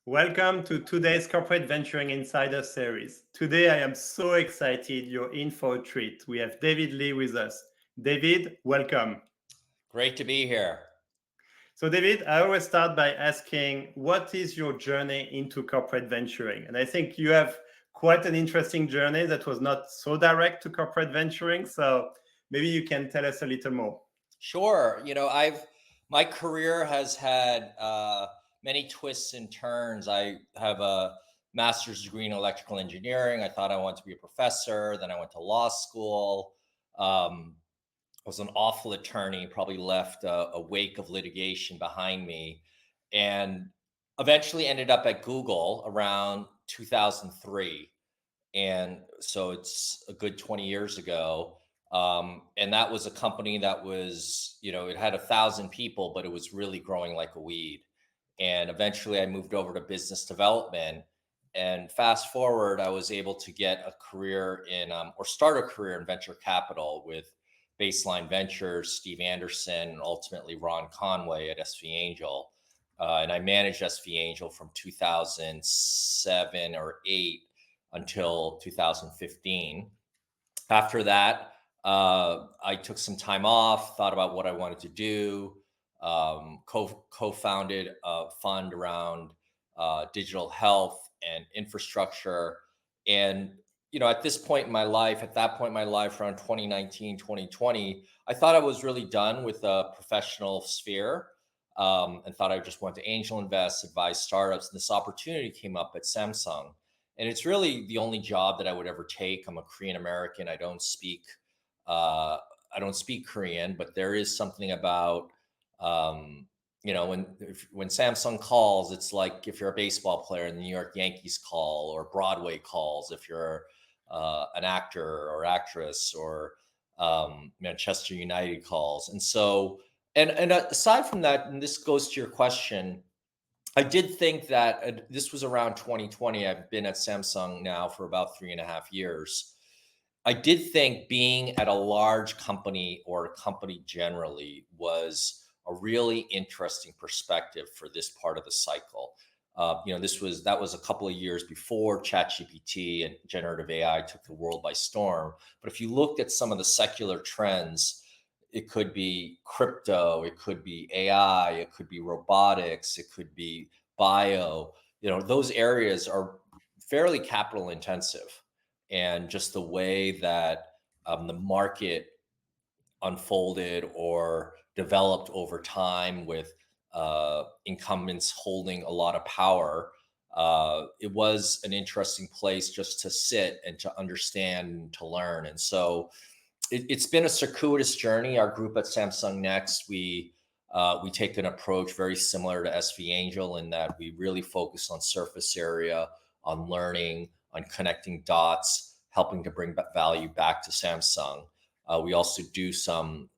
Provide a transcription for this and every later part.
Welcome to today's Corporate Venturing Insider series. Today, I am so excited you're in for a treat. We have David Lee with us. David, welcome. Great to be here. So, David, I always start by asking, what is your journey into corporate venturing? And I think you have quite an interesting journey that was not so direct to corporate venturing. So, maybe you can tell us a little more. Sure. My career has had many twists and turns. I have a master's degree in electrical engineering. I thought I wanted to be a professor. Then I went to law school. I was an awful attorney, probably left a wake of litigation behind me, and eventually ended up at Google around 2003. And so it's a good 20 years ago. And that was a company that was, it had 1,000 people, but it was really growing like a weed. And eventually I moved over to business development. And fast forward, I was able to get a career or start a career in venture capital with Baseline Ventures, Steve Anderson, and ultimately Ron Conway at SV Angel. And I managed SV Angel from 2007 or 8 until 2015. After that, I took some time off, thought about what I wanted to do, co-founded a fund around digital health and infrastructure. And, at this point in my life, at that point in my life, around 2019, 2020, I thought I was really done with the professional sphere, and thought I just wanted to angel invest, advise startups. And this opportunity came up at Samsung. And it's really the only job that I would ever take. I'm a Korean American. Uh, I don't speak Korean, but there is something about, when Samsung calls, it's like if you're a baseball player and the New York Yankees call, or Broadway calls if you're an actor or actress, or Manchester United calls. And so, and aside from that, and this goes to your question, I did think that this was around 2020. I've been at Samsung now for about 3.5 years. I did think being at a large company, or a company generally, was a really interesting perspective for this part of the cycle. That was a couple of years before ChatGPT and generative AI took the world by storm. But if you looked at some of the secular trends, it could be crypto, it could be AI, it could be robotics, it could be bio. Those areas are fairly capital intensive. And just the way that the market unfolded or developed over time, with incumbents holding a lot of power, it was an interesting place just to sit and to understand and to learn. And so it's been a circuitous journey. Our group at Samsung Next, we take an approach very similar to SV Angel, in that we really focus on surface area, on learning, on connecting dots, helping to bring value back to Samsung. We also do some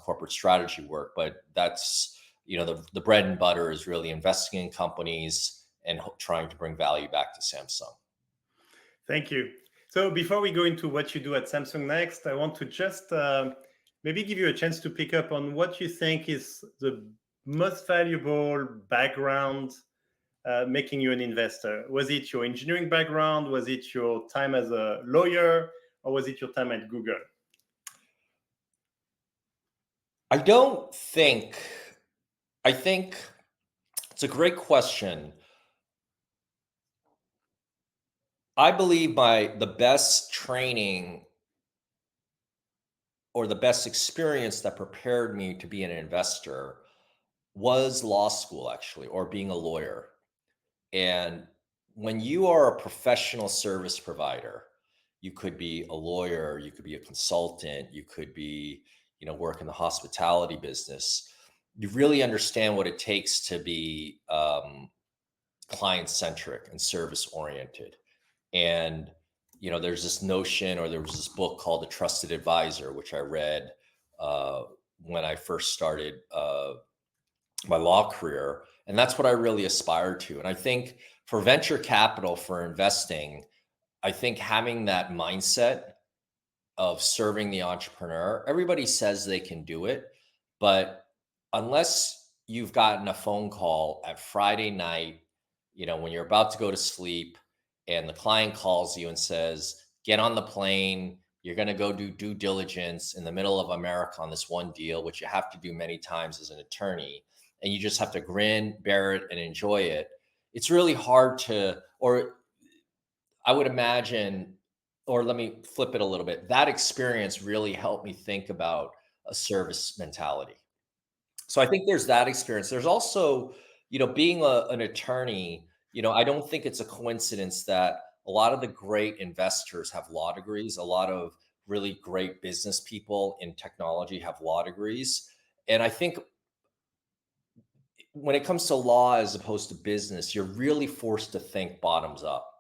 corporate strategy work, but that's, the bread and butter is really investing in companies and trying to bring value back to Samsung. Thank you. So before we go into what you do at Samsung Next, I want to just maybe give you a chance to pick up on what you think is the most valuable background making you an investor. Was it your engineering background? Was it your time as a lawyer? Or was it your time at Google? I don't think, I think it's a great question. I believe the best training, or the best experience that prepared me to be an investor, was law school, actually, or being a lawyer. And when you are a professional service provider, you could be a lawyer, you could be a consultant, you could be, work in the hospitality business. You really understand what it takes to be client centric and service oriented. And, there's this notion, or there was this book called The Trusted Advisor, which I read uh, when I first started my law career. And that's what I really aspired to. And I think for venture capital, for investing, I think having that mindset of serving the entrepreneur, everybody says they can do it, but unless you've gotten a phone call at Friday night, when you're about to go to sleep and the client calls you and says, get on the plane, you're going to go do due diligence in the middle of America on this one deal, which you have to do many times as an attorney, and you just have to grin, bear it, and enjoy it. It's really hard to, or I would imagine, or let me flip it a little bit. That experience really helped me think about a service mentality. So I think there's that experience. There's also, being an attorney, I don't think it's a coincidence that a lot of the great investors have law degrees. A lot of really great business people in technology have law degrees. And I think when it comes to law as opposed to business, you're really forced to think bottoms up.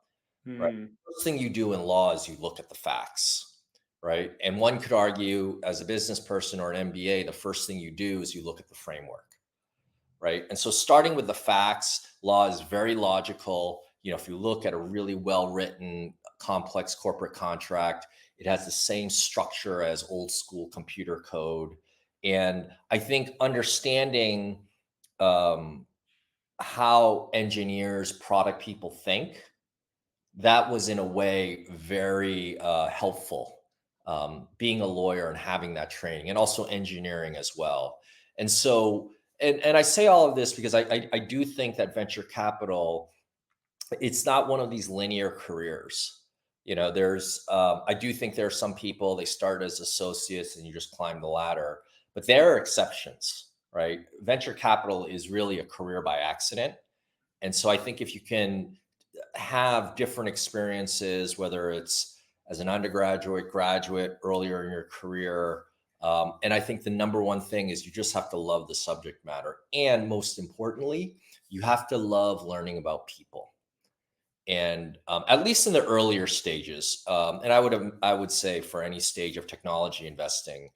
Right. Hmm. First thing you do in law is you look at the facts, right? And one could argue, as a business person or an MBA, the first thing you do is you look at the framework, right? And so starting with the facts, law is very logical. If you look at a really well-written, complex corporate contract, it has the same structure as old school computer code. And I think understanding um, how engineers, product people think, that was in a way very helpful, being a lawyer and having that training, and also engineering as well. And so, and I say all of this because I do think that venture capital, it's not one of these linear careers. There's I do think there are some people, they start as associates and you just climb the ladder, but there are exceptions, right? Venture capital is really a career by accident. And so I think if you can have different experiences, whether it's as an undergraduate, graduate, earlier in your career. And I think the number one thing is you just have to love the subject matter. And most importantly, you have to love learning about people. And at least in the earlier stages, and I would say for any stage of technology investing,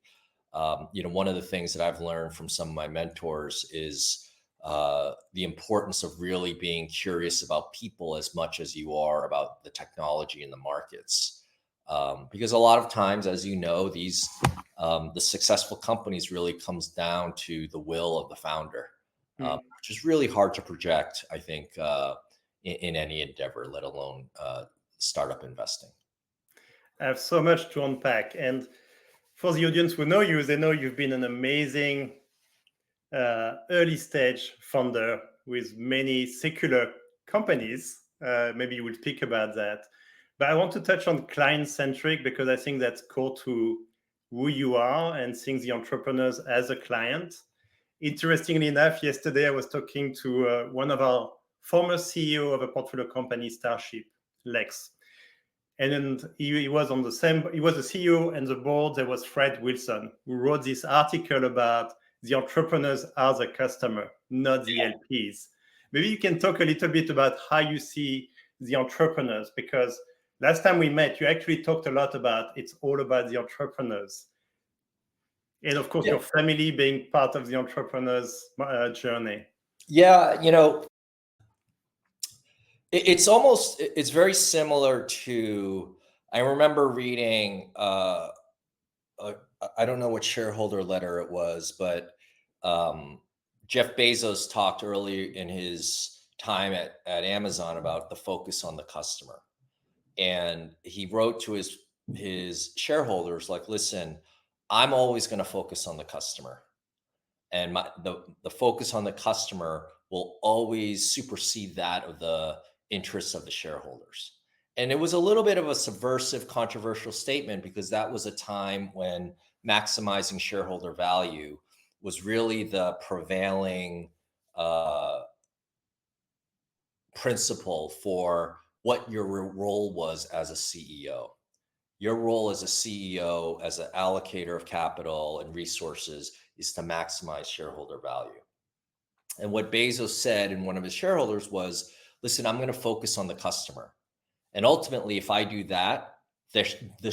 one of the things that I've learned from some of my mentors is the importance of really being curious about people as much as you are about the technology and the markets. Because a lot of times, as you know, the successful companies really comes down to the will of the founder, which is really hard to project, I think, in any endeavor, let alone startup investing. I have so much to unpack. And for the audience who know you, they know you've been an amazing early stage founder with many secular companies. Maybe you will speak about that. But I want to touch on client centric because I think that's core to who you are and seeing the entrepreneurs as a client. Interestingly enough, yesterday I was talking to one of our former CEO of a portfolio company, Starship, Lex. And then he was on the same, he was the CEO and the board. There was Fred Wilson, who wrote this article about the entrepreneurs are the customer, not the LPs. Maybe you can talk a little bit about how you see the entrepreneurs, because last time we met, you actually talked a lot about it's all about the entrepreneurs. And of course, Yeah. your family being part of the entrepreneur's journey. Yeah, it's very similar to, I remember reading uh, I don't know what shareholder letter it was, but um, Jeff Bezos talked early in his time at Amazon about the focus on the customer. And he wrote to his shareholders like, listen, I'm always going to focus on the customer, and the focus on the customer will always supersede that of the interests of the shareholders. And it was a little bit of a subversive, controversial statement because that was a time when maximizing shareholder value was really the prevailing uh, principle for what your role was as a CEO. Your role as a CEO, as an allocator of capital and resources, is to maximize shareholder value. And what Bezos said in one of his shareholders was, listen, I'm going to focus on the customer. And ultimately, if I do that, the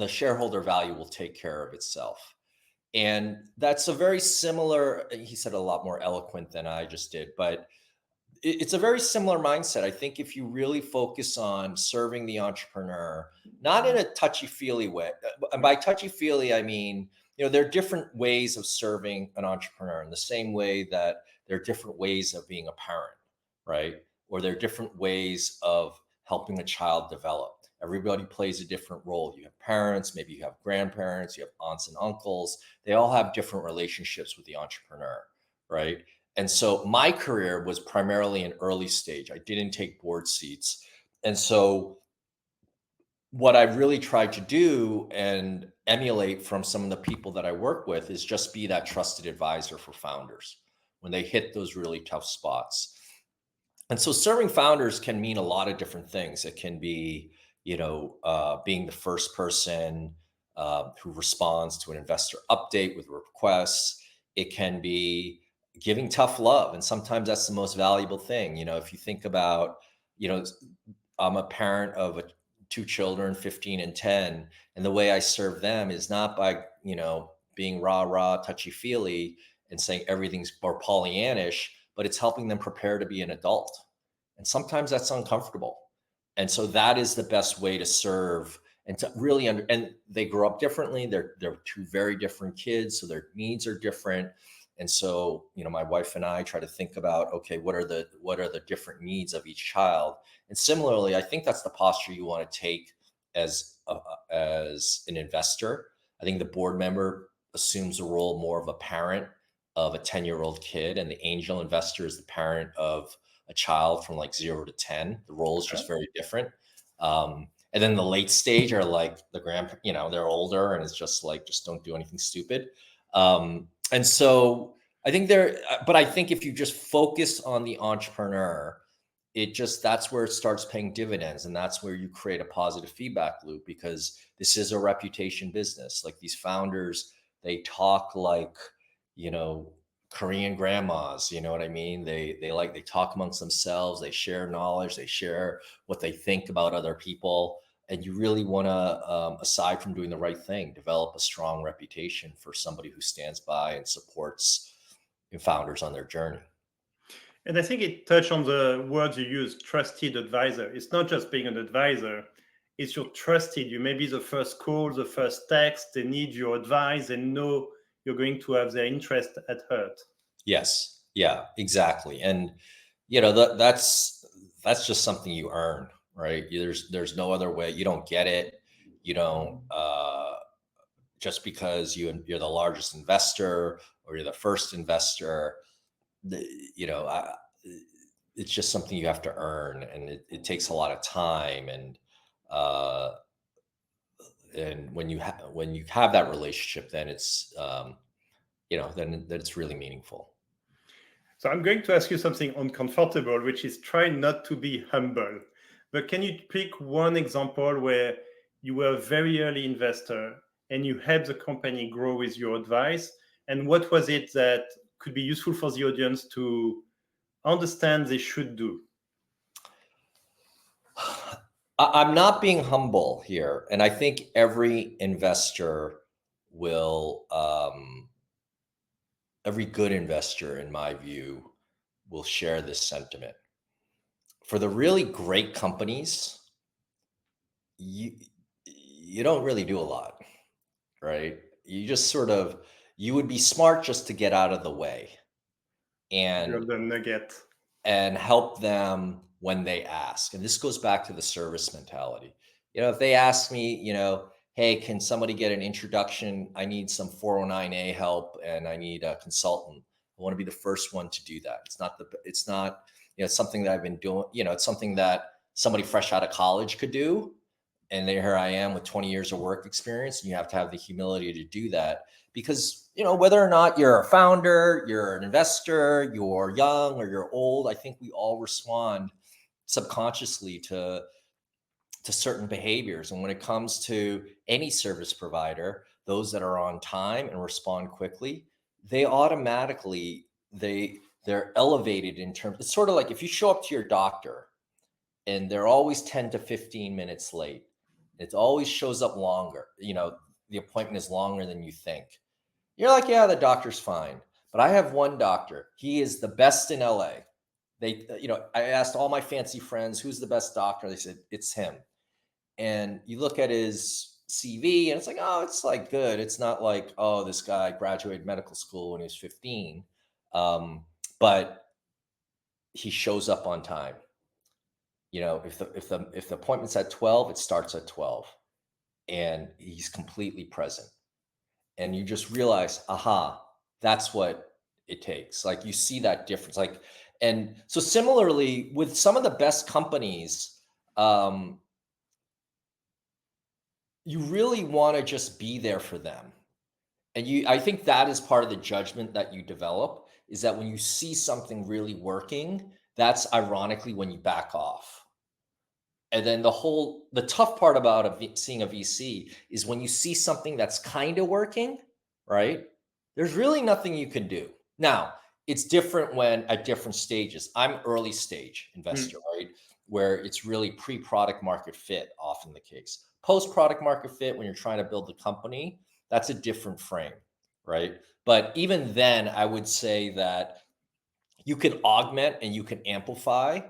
shareholder value will take care of itself. And that's a very similar, he said a lot more eloquent than I just did, but it's a very similar mindset. I think if you really focus on serving the entrepreneur, not in a touchy-feely way, and by touchy-feely, I mean, there are different ways of serving an entrepreneur in the same way that there are different ways of being a parent, right? or there are different ways of helping a child develop. Everybody plays a different role. You have parents, maybe you have grandparents, you have aunts and uncles. They all have different relationships with the entrepreneur, right? And so my career was primarily an early stage. I didn't take board seats. And so what I really tried to do and emulate from some of the people that I work with is just be that trusted advisor for founders when they hit those really tough spots. And so serving founders can mean a lot of different things. It can be, being the first person who responds to an investor update with requests. It can be giving tough love. And sometimes that's the most valuable thing. If you think about, you know, I'm a parent of two children, 15 and 10. And the way I serve them is not by, being rah, rah, touchy feely and saying everything's more Pollyannish, but it's helping them prepare to be an adult. And sometimes that's uncomfortable. And so that is the best way to serve and to really and they grow up differently. They're two very different kids, so their needs are different. And so, my wife and I try to think about, okay, what are the different needs of each child? And similarly, I think that's the posture you want to take as an investor. I think the board member assumes the role more of a parent of a 10-year-old kid, and the angel investor is the parent of a child from like 0 to 10. The role is Okay. just very different. And then the late stage are like the they're older and it's just like, just don't do anything stupid. And so but I think if you just focus on the entrepreneur, that's where it starts paying dividends. And that's where you create a positive feedback loop, because this is a reputation business. Like these founders, they talk like, you know, Korean grandmas, you know what I mean? They talk amongst themselves, they share knowledge, they share what they think about other people. And you really want to, aside from doing the right thing, develop a strong reputation for somebody who stands by and supports founders on their journey. And I think it touched on the words you use, trusted advisor. It's not just being an advisor, it's you're trusted. You may be the first call, the first text. They need your advice and know you're going to have their interest at heart. Yes. Yeah, exactly. And that's just something you earn, right? There's no other way. You don't get it. You don't just because you're the largest investor or you're the first investor. The, you know, I, it's just something you have to earn, and it takes a lot of time. Uh, and when you have that relationship, then it's then it's really meaningful. So I'm going to ask you something uncomfortable, which is try not to be humble. But can you pick one example where you were a very early investor and you helped the company grow with your advice? And what was it that could be useful for the audience to understand they should do? I'm not being humble here, and I think every investor will, every good investor, in my view, will share this sentiment. For the really great companies, you you don't really do a lot, right? You would be smart just to get out of the way and You're the nugget. help them when they ask. And this goes back to the service mentality. If they ask me, hey, can somebody get an introduction? I need some 409A help and I need a consultant. I want to be the first one to do that. It's not, it's something that I've been doing, it's something that somebody fresh out of college could do. And here I am with 20 years of work experience, and you have to have the humility to do that, because whether or not you're a founder, you're an investor, you're young or you're old, I think we all respond subconsciously to certain behaviors. And when it comes to any service provider, those that are on time and respond quickly, they automatically they're elevated in terms. It's sort of like if you show up to your doctor and they're always 10 to 15 minutes late. It always shows up longer. The appointment is longer than you think. You're like, yeah, the doctor's fine. But I have one doctor. He is the best in LA. I asked all my fancy friends, who's the best doctor? They said, it's him. And you look at his CV and it's like, oh, it's like good. It's not like, oh, this guy graduated medical school when he was 15. But he shows up on time. If the appointment's at 12, it starts at 12, and he's completely present. And you just realize, aha, that's what it takes. Like, you see that difference. Like, and so similarly with some of the best companies, um, you really want to just be there for them. And I think that is part of the judgment that you develop, is that when you see something really working, that's ironically when you back off. And then the tough part about seeing a VC is when you see something that's kind of working, right? There's really nothing you can do. Now, it's different when at different stages. I'm early stage Mm. investor, right? Where it's really pre-product market fit, often the case. Post-product market fit, when you're trying to build the company, that's a different frame, right? But even then, I would say that you can augment and you can amplify,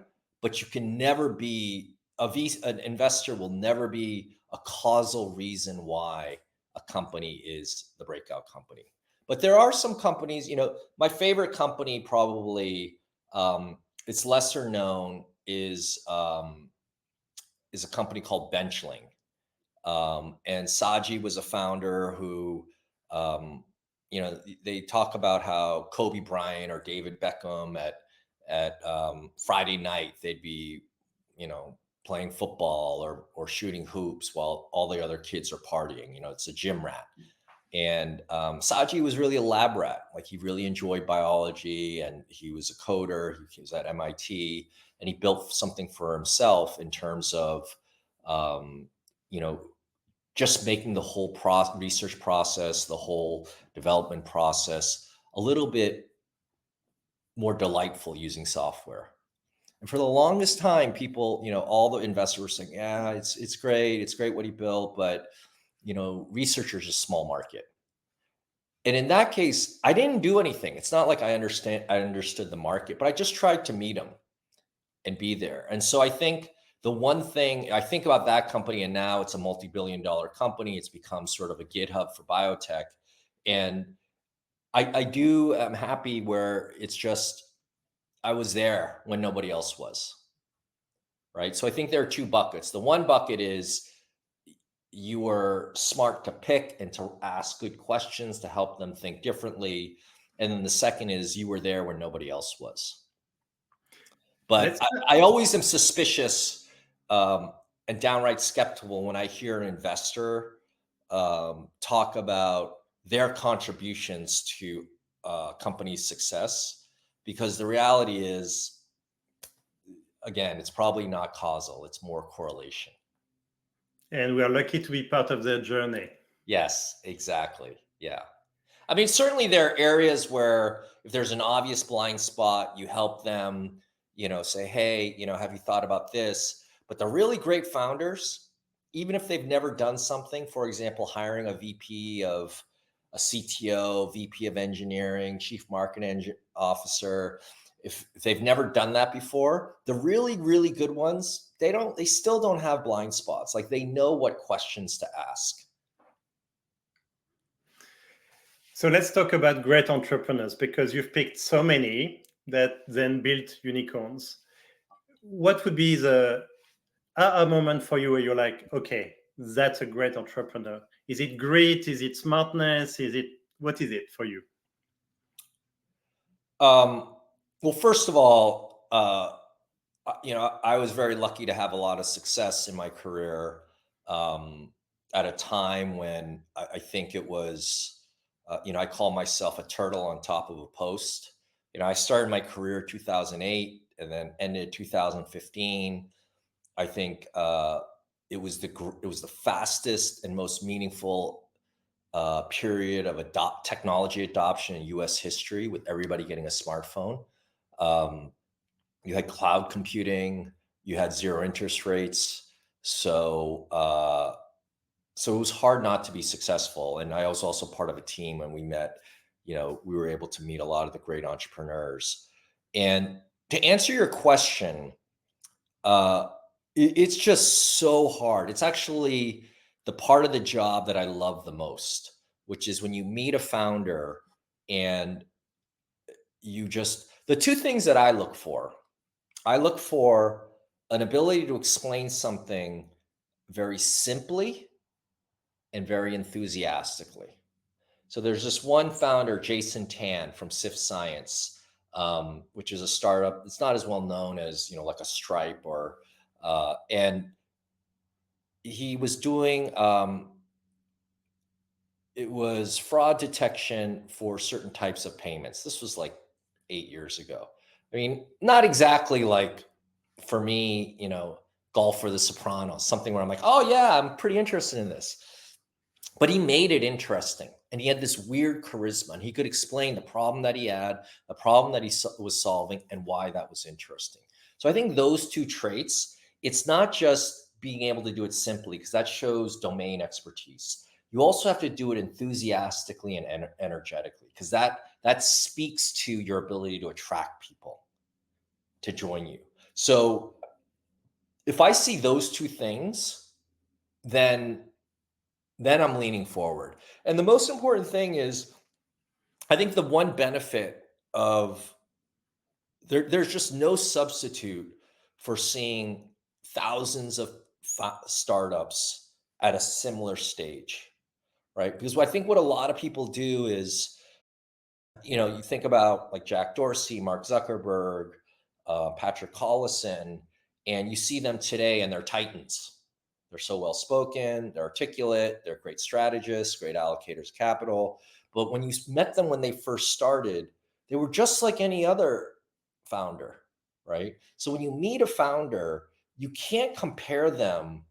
but you can never be an investor will never be a causal reason why a company is the breakout company. But there are some companies, my favorite company probably, it's lesser known, is a company called Benchling. And Saji was a founder who, um, they talk about how Kobe Bryant or David Beckham at Friday night, they'd be, playing football or shooting hoops while all the other kids are partying. It's a gym rat. And Saji was really a lab rat. Like, he really enjoyed biology, and he was a coder. He was at MIT, and he built something for himself in terms of, um, you know, just making the whole research process, the whole development process a little bit more delightful using software. And for the longest time, people, all the investors were saying, "Yeah, it's great what he built, but research is a small market." And in that case, I didn't do anything. It's not like I understood the market, but I just tried to meet him and be there. And so I think the one thing I think about that company, and now it's a multi-billion-dollar company, it's become sort of a GitHub for biotech. And I'm happy where it's just, I was there when nobody else was. Right. So I think there are two buckets. The one bucket is you were smart to pick and to ask good questions to help them think differently. And then the second is you were there when nobody else was. But Let's I always am suspicious, and downright skeptical when I hear an investor talk about their contributions to a company's success, because the reality is, again, it's probably not causal, it's more correlation. and we are lucky to be part of their journey. Yes, exactly. Yeah. I mean, certainly there are areas where if there's an obvious blind spot, you help them, say, hey, have you thought about this? But the really great founders, even if they've never done something, for example, hiring a VP of a CTO, VP of engineering, chief marketing officer, if they've never done that before, the really, really good ones, they still don't have blind spots. Like, they know what questions to ask. So let's talk about great entrepreneurs, because you've picked so many that then built unicorns. What would be the a moment for you where you're like, okay, that's a great entrepreneur? Is it grit? Is it smartness? What is it for you? Well, first of all, I was very lucky to have a lot of success in my career, at a time when I think it was, I call myself a turtle on top of a post. I started my career 2008 and then ended 2015. I think it was the fastest and most meaningful period of technology adoption in U.S. history, with everybody getting a smartphone. Um, you had cloud computing, you had zero interest rates. So it was hard not to be successful. And I was also part of a team when we met, we were able to meet a lot of the great entrepreneurs. And to answer your question, uh, it's just so hard. It's actually the part of the job that I love the most, which is when you meet a founder and the two things that I look for an ability to explain something very simply and very enthusiastically. So there's this one founder, Jason Tan from SIF Science, which is a startup. It's not as well known as like a Stripe and he was doing it was fraud detection for certain types of payments. This was like 8 years ago. I mean, not exactly like for me, Golf or The Sopranos, something where I'm like, oh yeah, I'm pretty interested in this. But he made it interesting, and he had this weird charisma, and he could explain the problem that he had, the problem that he was solving, and why that was interesting. So I think those two traits, it's not just being able to do it simply, because that shows domain expertise. You also have to do it enthusiastically and energetically, because that speaks to your ability to attract people to join you. So if I see those two things, then I'm leaning forward. And the most important thing is, I think the one benefit of there's just no substitute for seeing thousands of startups at a similar stage, right? Because I think what a lot of people do is, you think about like Jack Dorsey, Mark Zuckerberg, Patrick Collison, and you see them today and they're titans. They're so well spoken, they're articulate, they're great strategists, great allocators of capital. But when you met them when they first started, they were just like any other founder, right? So when you meet a founder, you can't compare them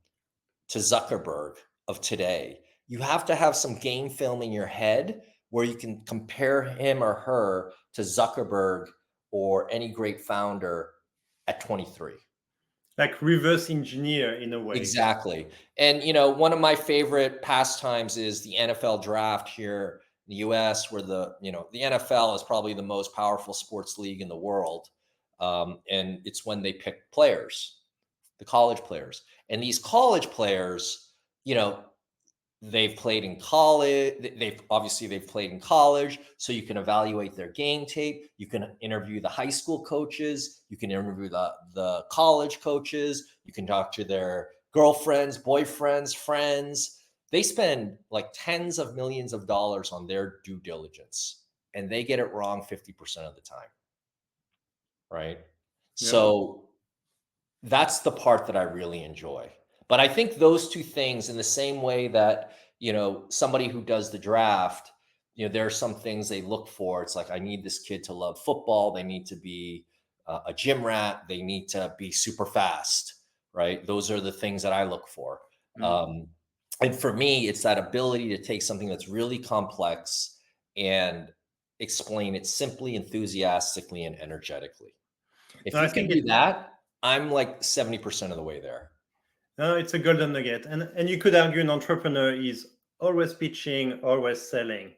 to Zuckerberg of today. You have to have some game film in your head where you can compare him or her to Zuckerberg or any great founder at 23. Like reverse engineer in a way. Exactly. And one of my favorite pastimes is the NFL draft here in the US, where the NFL is probably the most powerful sports league in the world. And it's when they pick players, the college players. And these college players, you know, they've played in college. They've played in college, so you can evaluate their game tape. You can interview the high school coaches. You can interview the college coaches. You can talk to their girlfriends, boyfriends, friends. They spend like tens of millions of dollars on their due diligence, and they get it wrong 50% of the time, right? Yeah. So that's the part that I really enjoy. But I think those two things, in the same way that, somebody who does the draft, there are some things they look for. It's like, I need this kid to love football. They need to be a gym rat. They need to be super fast, right? Those are the things that I look for. Mm. And for me, it's that ability to take something that's really complex and explain it simply, enthusiastically, and energetically. No, If I you can think do that, I'm like 70% of the way there. no, it's a golden nugget. And you could argue an entrepreneur is always pitching, always selling.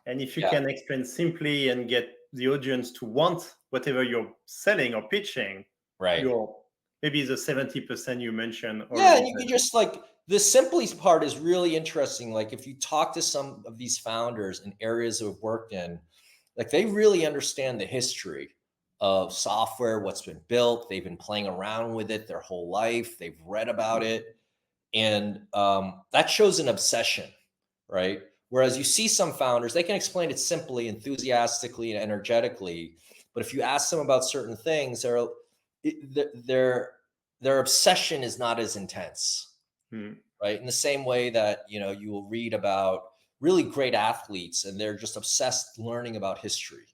And if you Yeah, can explain simply and get the audience to want whatever you're selling or pitching, right. you're maybe the 70% you mentioned Yeah, already and you can there. just like the simplest part is really interesting. Like if you talk to some of these founders in areas who have worked in, like they really understand the history of software, what's been built. They've been playing around with it their whole life. They've read about it. And that shows an obsession, right? Whereas you see some founders, they can explain it simply, enthusiastically, and energetically. But if you ask them about certain things, their their obsession is not as intense, Mm. right? In the same way that you will read about really great athletes, and they're just obsessed learning about history,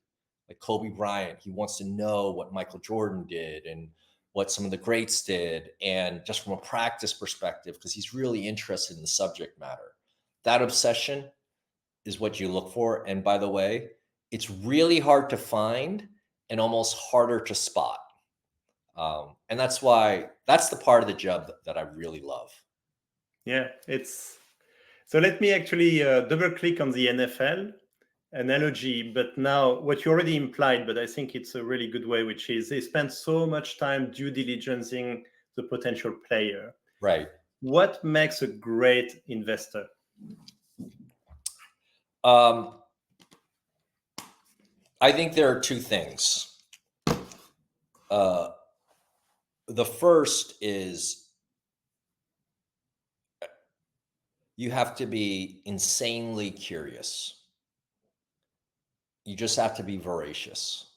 like Kobe Bryant. He wants to know what Michael Jordan did and what some of the greats did, and just from a practice perspective, because he's really interested in the subject matter. That obsession is what you look for. And by the way, it's really hard to find and almost harder to spot. And that's the part of the job that I really love. Yeah, it's so let me actually double click on the NFL analogy, but now what you already implied, but I think it's a really good way, which is they spend so much time due diligencing the potential player. Right. What makes a great investor? Um, I think there are two things. Uh, The first is you have to be insanely curious. You just have to be voracious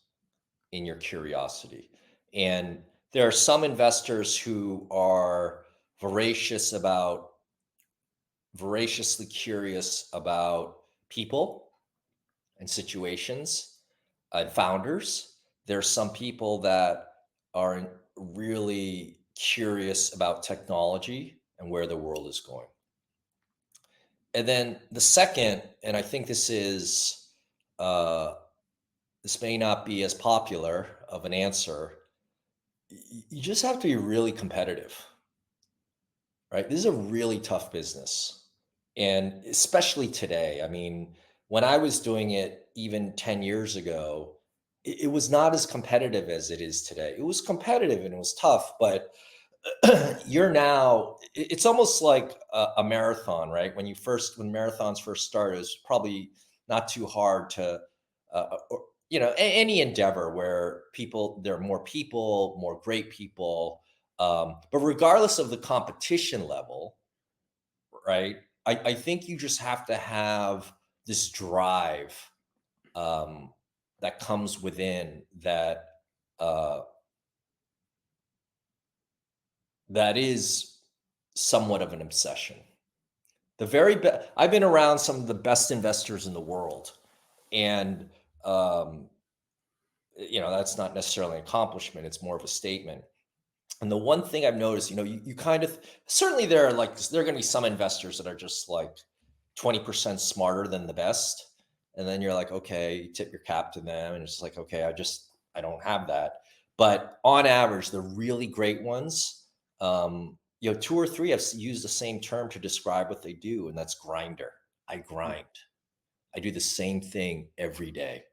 in your curiosity. And there are some investors who are voracious about voraciously curious about people and situations and founders. There's some people that are really curious about technology and where the world is going. And then the second, and I think uh, this may not be as popular of an answer, you just have to be really competitive, right? This is a really tough business. And especially today. I mean, when I was doing it even 10 years ago, it was not as competitive as it is today. It was competitive and it was tough, but you're now, it's almost like a marathon, right? When marathons first started, it was probably not too hard to, any endeavor where there are more people, more great people. But regardless of the competition level, right? I think you just have to have this drive um, that comes within uh, that is somewhat of an obsession. I've been around some of the best investors in the world, and um, that's not necessarily an accomplishment. It's more of a statement. And the one thing I've noticed, you kind of certainly there are going to be some investors that are just like 20% smarter than the best. And then you're like, okay, you tip your cap to them. And it's like, okay, I don't have that. But on average, the really great ones, two or three have used the same term to describe what they do, and that's grinder. I grind. I do the same thing every day.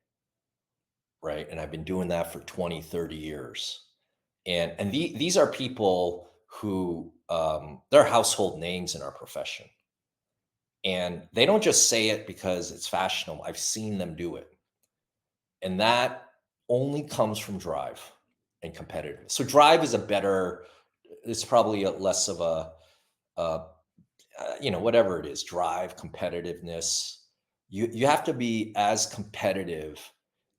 Right. And I've been doing that for 20, 30 years. These are people who they're household names in our profession, and they don't just say it because it's fashionable. I've seen them do it, and that only comes from drive and competitiveness. So drive is it's probably a less of uh, whatever it is, drive, competitiveness. You have to be as competitive,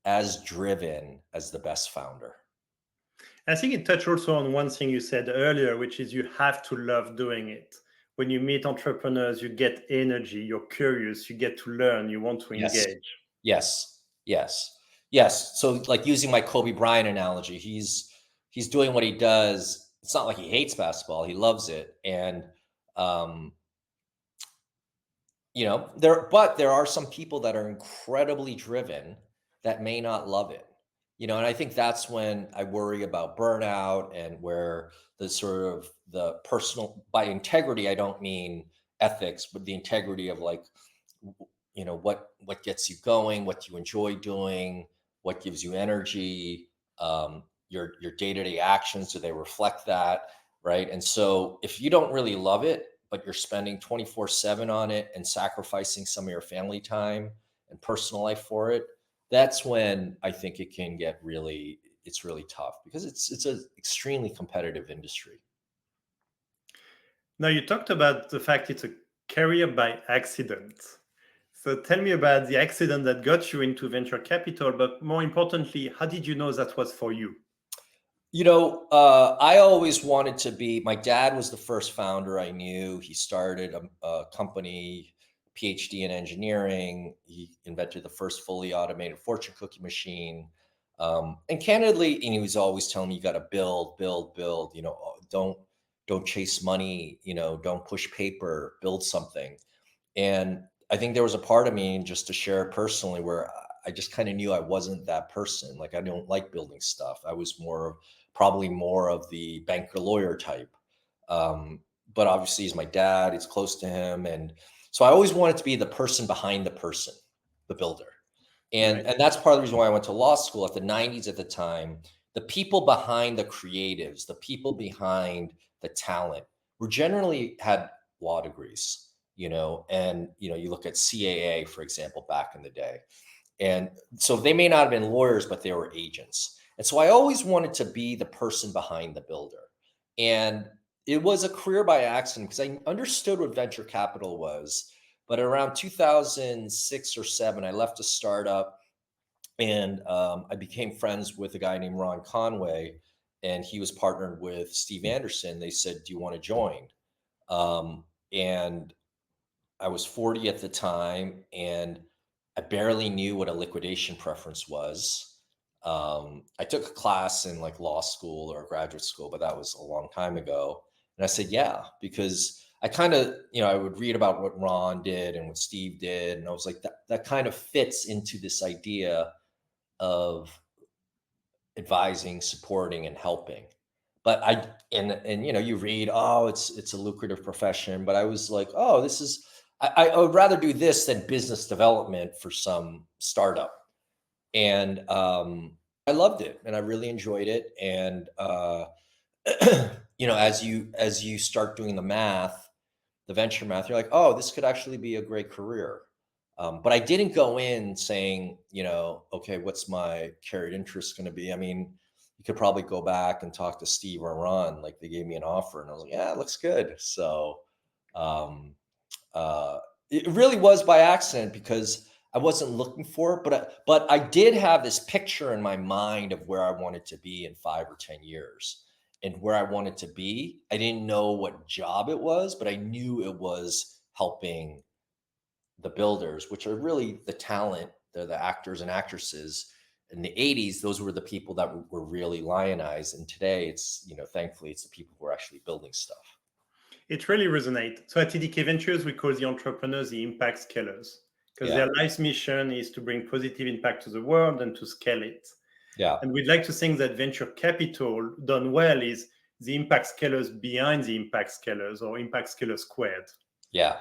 as driven as the best founder. I think it touched also on one thing you said earlier, which is you have to love doing it. When you meet entrepreneurs, you get energy, you're curious, you get to learn, you want to Yes. engage. Yes, yes, yes. So, like using my Kobe Bryant analogy, he's doing what he does. It's not like he hates basketball; he loves it, and um, there are some people that are incredibly driven that may not love it. And I think that's when I worry about burnout and where the sort of the personal, by integrity, I don't mean ethics, but the integrity of like, what gets you going, what you enjoy doing, what gives you energy, your day-to-day actions, do they reflect that, right? And so if you don't really love it, but you're spending 24/7 on it and sacrificing some of your family time and personal life for it, that's when I think it's really tough because it's an extremely competitive industry. Now, you talked about the fact it's a career by accident. So tell me about the accident that got you into venture capital, but more importantly, how did you know that was for you? I always wanted to be. My dad was the first founder I knew. He started a company, PhD in engineering. He invented the first fully automated fortune cookie machine. And candidly, and he was always telling me, "You got to build, build, build. Don't chase money. Don't push paper. Build something." And I think there was a part of me, just to share personally, where I just kind of knew I wasn't that person. Like I don't like building stuff. I was probably more of the banker lawyer type. Um, but obviously, he's my dad. It's close to him, and so I always wanted to be the person behind the person, the builder. And Right. and that's part of the reason why I went to law school at the 90s at the time. The people behind the creatives, the people behind the talent were generally had law degrees, and you look at CAA, for example, back in the day. And so they may not have been lawyers, but they were agents. And so I always wanted to be the person behind the builder. And it was a career by accident because I understood what venture capital was. But around 2006 or seven, I left a startup and I became friends with a guy named Ron Conway, and he was partnered with Steve Anderson. They said, "Do you want to join?" And I was 40 at the time, and I barely knew what a liquidation preference was. I took a class in like law school or graduate school, but that was a long time ago. And I said, yeah, because I kind of, I would read about what Ron did and what Steve did. And I was like, that kind of fits into this idea of advising, supporting, and helping. But you read, oh, it's a lucrative profession. But I was like, oh, this is I would rather do this than business development for some startup. And I loved it, and I really enjoyed it. And as you start doing the math, the venture math, you're like, oh, this could actually be a great career. But I didn't go in saying, okay, what's my carried interest going to be? I mean, you could probably go back and talk to Steve or Ron. Like they gave me an offer, and I was like, yeah, it looks good. So um, uh, it really was by accident because I wasn't looking for it, but I did have this picture in my mind of where I wanted to be in 5 or 10 years. And where I wanted to be, I didn't know what job it was, but I knew it was helping the builders, which are really the talent. They're the actors and actresses. In the 80s, those were the people that were really lionized. And today it's, thankfully it's the people who are actually building stuff. It really resonates. So at TDK Ventures, we call the entrepreneurs the impact scalers because Yeah. their life's mission is to bring positive impact to the world and to scale it. Yeah. And we'd like to think that venture capital done well is the impact scalers behind the impact scalers, or impact scalers squared. Yeah.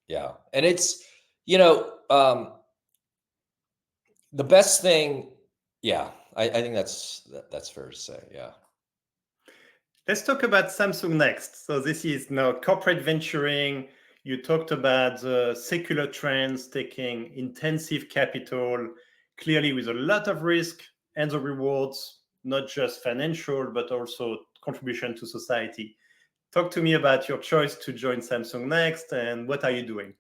Yeah. And it's, you know, um, the best thing. Yeah. I think that's fair to say. Yeah. Let's talk about Samsung next. So this is now corporate venturing. You talked about the secular trends taking intensive capital, clearly with a lot of risk and the rewards, not just financial, but also contribution to society. Talk to me about your choice to join Samsung next and what are you doing?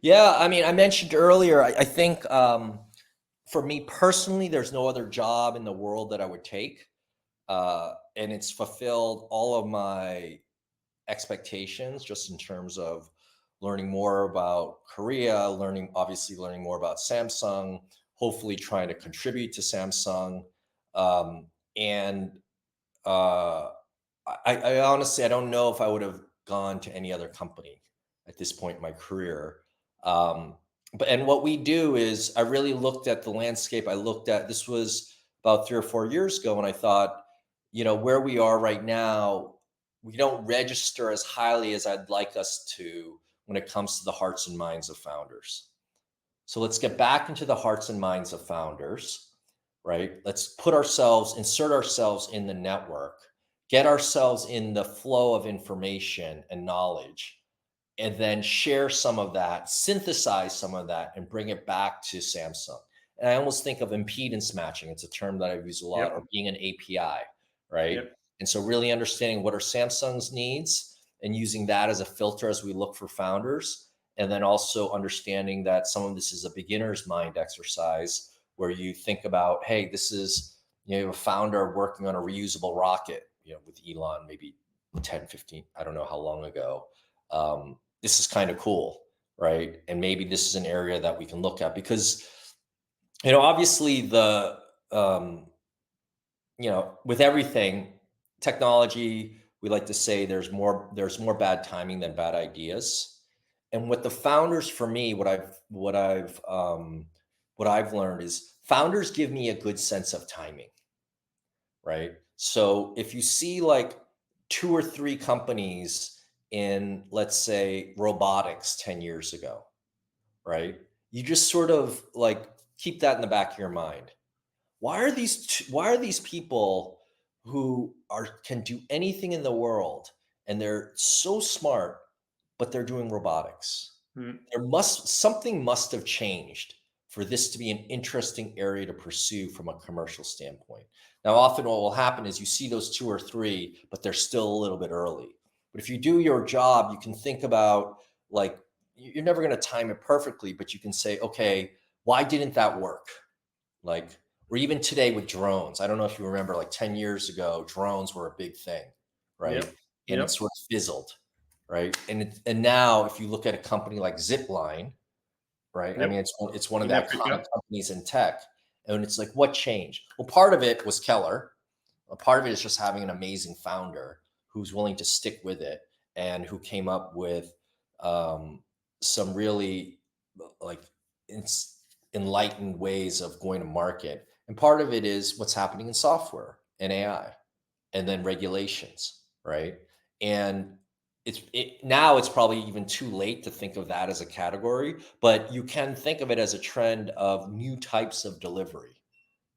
Yeah. I mean, I mentioned earlier, I think for me personally, there's no other job in the world that I would take. And it's fulfilled all of my expectations just in terms of learning more about Korea, obviously learning more about Samsung, hopefully trying to contribute to Samsung. And uh, I honestly, I don't know if I would have gone to any other company at this point in my career. Um, and what we do is I really looked at the landscape. I looked at, this was about 3 or 4 years ago, and I thought, where we are right now, we don't register as highly as I'd like us to when it comes to the hearts and minds of founders. So let's get back into the hearts and minds of founders, right? Let's insert ourselves in the network, get ourselves in the flow of information and knowledge, and then share some of that, synthesize some of that, and bring it back to Samsung. And I almost think of impedance matching. It's a term that I've used a lot, Yep. or being an API, right? Yep. And so really understanding what are Samsung's needs and using that as a filter as we look for founders. And then also understanding that some of this is a beginner's mind exercise where you think about, hey, this is, a founder working on a reusable rocket, with Elon, maybe 10, 15, I don't know how long ago. This is kind of cool, right? And maybe this is an area that we can look at because, obviously um, with everything, technology, we like to say there's more bad timing than bad ideas. And what the founders, for me, what I've learned is founders give me a good sense of timing, right? So if you see like 2 or 3 companies in, let's say, robotics 10 years ago, right? You just sort of like keep that in the back of your mind. Why are these people who can do anything in the world and they're so smart, but they're doing robotics? Mm. Something must have changed for this to be an interesting area to pursue from a commercial standpoint. Now, often what will happen is you see those two or three, but they're still a little bit early. But if you do your job, you can think about, like, you're never going to time it perfectly, but you can say, okay, why didn't that work? Like, or even today with drones. I don't know if you remember, like 10 years ago, drones were a big thing, right? Yep. And it Yep. sort of fizzled, right? And now if you look at a company like Zipline, right? I Yep. mean, it's one of In the iconic Africa. companies in tech. And it's like, what changed? Well, part of it was Keller. A part of it is just having an amazing founder who's willing to stick with it and who came up with some really, like, enlightened ways of going to market. And part of it is what's happening in software and AI, and then regulations, right? And now it's probably even too late to think of that as a category, but you can think of it as a trend of new types of delivery,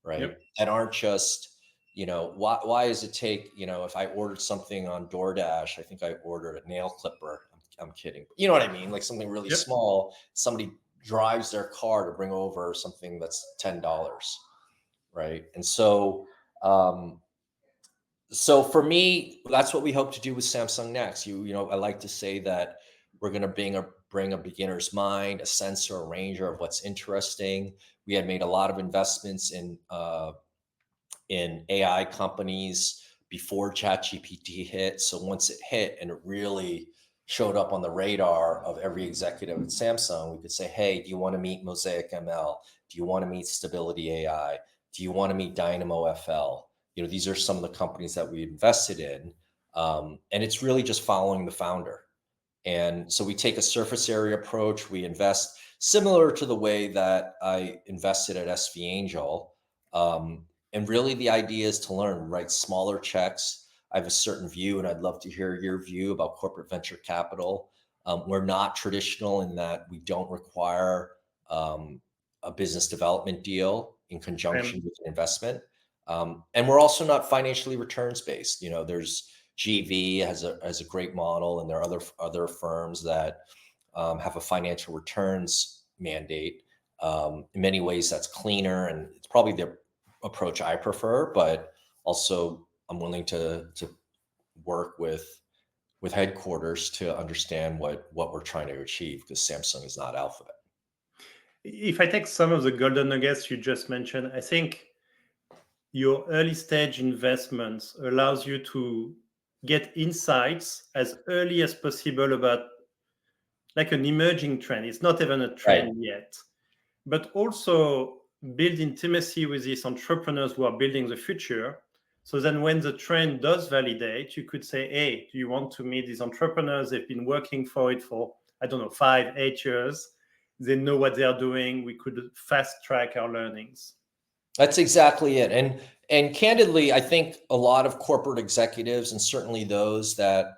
right? Yep. That aren't just, why does it take, if I ordered something on DoorDash, I think I ordered a nail clipper. I'm kidding. You know what I mean? Like something really Yep. small, somebody drives their car to bring over something that's $10, right? And so for me, that's what we hope to do with Samsung Next. I like to say that we're going to bring a beginner's mind, a sensor, a ranger of what's interesting. We had made a lot of investments in AI companies before ChatGPT hit. So once it hit and it really showed up on the radar of every executive at Samsung, we could say, hey, do you want to meet Mosaic ML? Do you want to meet Stability AI? Do you want to meet Dynamo FL? These are some of the companies that we invested in. And it's really just following the founder. And so we take a surface area approach. We invest similar to the way that I invested at SV Angel. And really, the idea is to learn, write smaller checks. I have a certain view, and I'd love to hear your view about corporate venture capital. We're not traditional in that we don't require a business development deal in And conjunction with an investment. And we're also not financially returns based. There's GV has a great model, and there are other firms that have a financial returns mandate. In many ways, that's cleaner, and it's probably the approach I prefer. But also, I'm willing to work with headquarters to understand what we're trying to achieve, because Samsung is not Alphabet. if I take some of the golden nuggets you just mentioned, I think your early stage investments allows you to get insights as early as possible about like an emerging trend. It's not even a Right. trend yet, but also build intimacy with these entrepreneurs who are building the future. So then when the trend does validate, you could say, hey, do you want to meet these entrepreneurs? They've been working for it for, I don't know, 5, 8 years. They know what they are doing. We could fast track our learnings. That's exactly it. And candidly, I think a lot of corporate executives, and certainly those that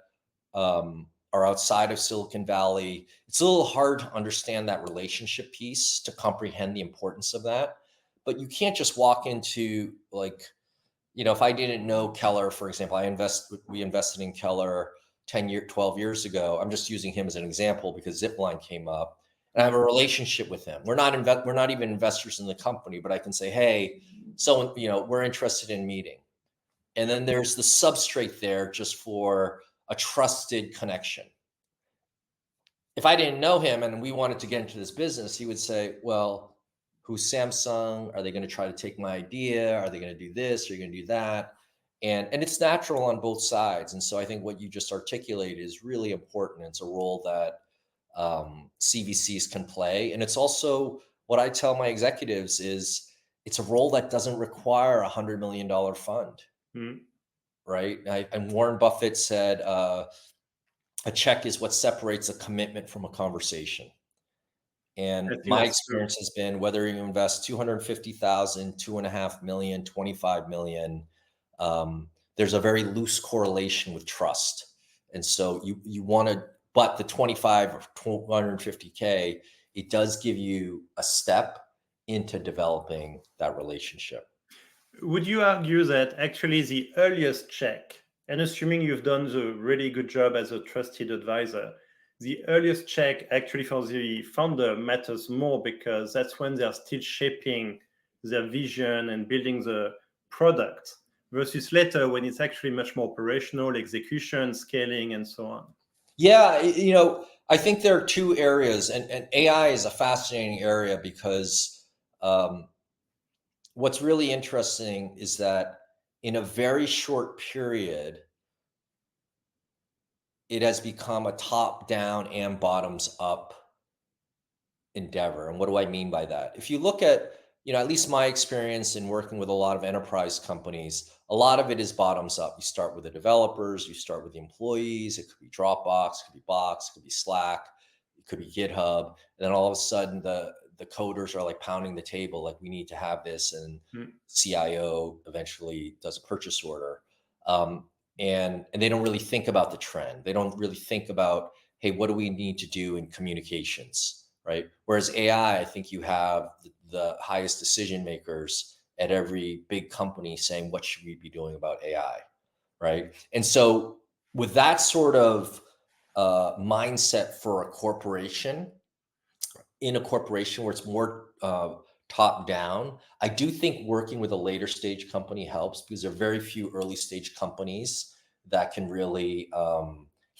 are outside of Silicon Valley, it's a little hard to understand that relationship piece, to comprehend the importance of that. But you can't just walk into, like, if I didn't know Keller, for example, we invested in Keller 12 years ago. I'm just using him as an example because Zipline came up, and I have a relationship with him. We're not even investors in the company, but I can say, hey, so, we're interested in meeting. And then there's the substrate there just for a trusted connection. If I didn't know him and we wanted to get into this business, he would say, well, who's Samsung? Are they going to try to take my idea? Are they going to do this? Are you going to do that? And it's natural on both sides. And so I think what you just articulated is really important. It's a role that CVCs can play. And it's also what I tell my executives is it's a role that doesn't require $100 million fund, Mm. right? And Warren Buffett said, a check is what separates a commitment from a conversation. I And think my that's true. experience has been, whether you invest 250,000, 2.5 million, 25 million, there's a very loose correlation with trust. And so you want to, but the 25 or 250K, it does give you a step into developing that relationship. Would you argue that actually the earliest check, and assuming you've done the really good job as a trusted advisor, the earliest check actually for the founder matters more because that's when they are still shaping their vision and building the product versus later when it's actually much more operational, execution, scaling, and so on? Yeah, I think there are two areas, and AI is a fascinating area because what's really interesting is that in a very short period, it has become a top down and bottoms up endeavor. And what do I mean by that? If you look at, at least my experience in working with a lot of enterprise companies, a lot of it is bottoms up. You start with the developers, you start with the employees. It could be Dropbox, it could be Box, it could be Slack, it could be GitHub. And then all of a sudden the coders are like pounding the table, like we need to have this. And Mm. CIO eventually does a purchase order. And they don't really think about the trend. They don't really think about, hey, what do we need to do in communications? Right. Whereas AI, I think you have the highest decision makers at every big company saying, what should we be doing about AI? Right. And so with that sort of mindset for a corporation, in a corporation where it's more top down, I do think working with a later stage company helps because there are very few early stage companies that can really